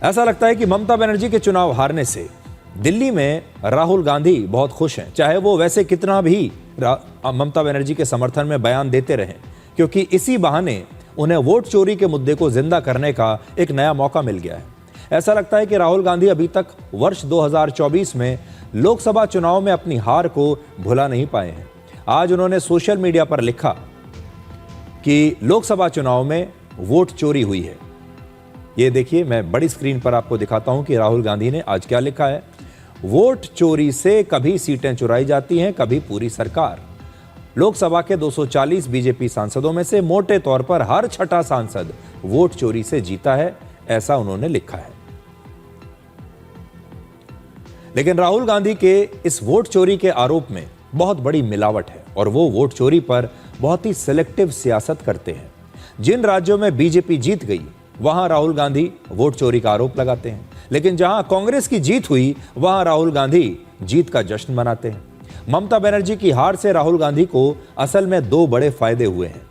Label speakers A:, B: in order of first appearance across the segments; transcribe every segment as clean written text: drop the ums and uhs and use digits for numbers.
A: ऐसा लगता है कि ममता बनर्जी के चुनाव हारने से दिल्ली में राहुल गांधी बहुत खुश हैं, चाहे वो वैसे कितना भी ममता बनर्जी के समर्थन में बयान देते रहें, क्योंकि इसी बहाने उन्हें वोट चोरी के मुद्दे को जिंदा करने का एक नया मौका मिल गया है। ऐसा लगता है कि राहुल गांधी अभी तक वर्ष 2024 में लोकसभा चुनाव में अपनी हार को भुला नहीं पाए हैं। आज उन्होंने सोशल मीडिया पर लिखा कि लोकसभा चुनाव में वोट चोरी हुई है। ये देखिए, मैं बड़ी स्क्रीन पर आपको दिखाता हूं कि राहुल गांधी ने आज क्या लिखा है। वोट चोरी से कभी सीटें चुराई जाती हैं, कभी पूरी सरकार। लोकसभा के 240 बीजेपी सांसदों में से मोटे तौर पर हर छठा सांसद वोट चोरी से जीता है, ऐसा उन्होंने लिखा है। लेकिन राहुल गांधी के इस वोट चोरी के आरोप में बहुत बड़ी मिलावट है और वो वोट चोरी पर बहुत ही सिलेक्टिव सियासत करते हैं। जिन राज्यों में बीजेपी जीत गई वहां राहुल गांधी वोट चोरी का आरोप लगाते हैं, लेकिन जहां कांग्रेस की जीत हुई वहां राहुल गांधी जीत का जश्न मनाते हैं। ममता बनर्जी की हार से राहुल गांधी को असल में दो बड़े फायदे हुए हैं।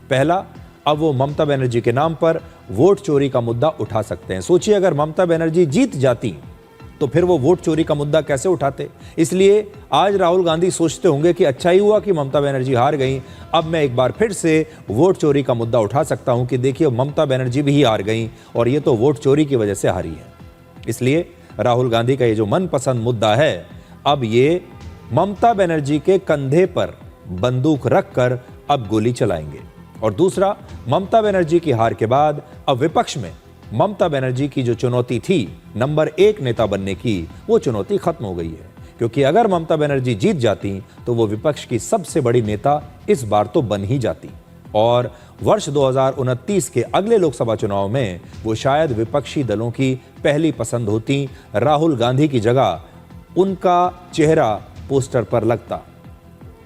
A: पहला, अब वो ममता बनर्जी के नाम पर वोट चोरी का मुद्दा उठा सकते हैं। सोचिए, अगर ममता बनर्जी जीत जाती तो फिर वो वोट चोरी का मुद्दा कैसे उठाते। इसलिए आज राहुल गांधी सोचते होंगे कि अच्छा ही हुआ कि ममता बनर्जी हार गई, अब मैं एक बार फिर से वोट चोरी का मुद्दा उठा सकता हूं कि देखिए ममता बनर्जी भी हार गई और ये तो वोट चोरी की वजह से हारी है। इसलिए राहुल गांधी का ये जो मनपसंद मुद्दा है, अब ये ममता बनर्जी के कंधे पर बंदूक रखकर अब गोली चलाएंगे। और दूसरा, ममता बनर्जी की हार के बाद अब विपक्ष में ममता बनर्जी की जो चुनौती थी नंबर 1 नेता बनने की, वो चुनौती खत्म हो गई है। क्योंकि अगर ममता बनर्जी जीत जाती तो वो विपक्ष की सबसे बड़ी नेता इस बार तो बन ही जाती और वर्ष 2029 के अगले लोकसभा चुनाव में वो शायद विपक्षी दलों की पहली पसंद होती। राहुल गांधी की जगह उनका चेहरा पोस्टर पर लगता।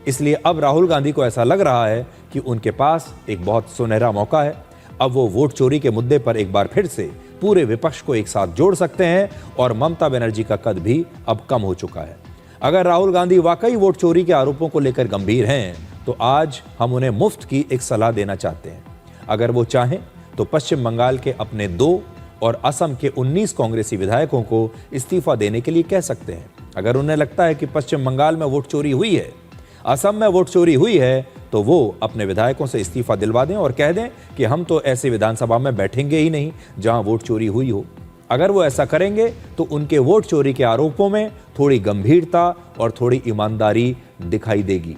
A: इसलिए अब राहुल गांधी को ऐसा लग रहा है कि उनके पास एक बहुत सुनहरा मौका है। अब वो वोट चोरी के मुद्दे पर एक बार फिर से पूरे विपक्ष को एक साथ जोड़ सकते हैं और ममता बनर्जी का कद भी अब कम हो चुका है। अगर राहुल गांधी वाकई वोट चोरी के आरोपों को लेकर गंभीर हैं तो आज हम उन्हें मुफ्त की एक सलाह देना चाहते हैं। अगर वो चाहें तो पश्चिम बंगाल के अपने 2 और असम के 19 कांग्रेसी विधायकों को इस्तीफा देने के लिए कह सकते हैं। अगर उन्हें लगता है कि पश्चिम बंगाल में वोट चोरी हुई है, असम में वोट चोरी हुई है, तो वो अपने विधायकों से इस्तीफा दिलवा दें और कह दें कि हम तो ऐसे विधानसभा में बैठेंगे ही नहीं जहां वोट चोरी हुई हो। अगर वो ऐसा करेंगे तो उनके वोट चोरी के आरोपों में थोड़ी गंभीरता और थोड़ी ईमानदारी दिखाई देगी।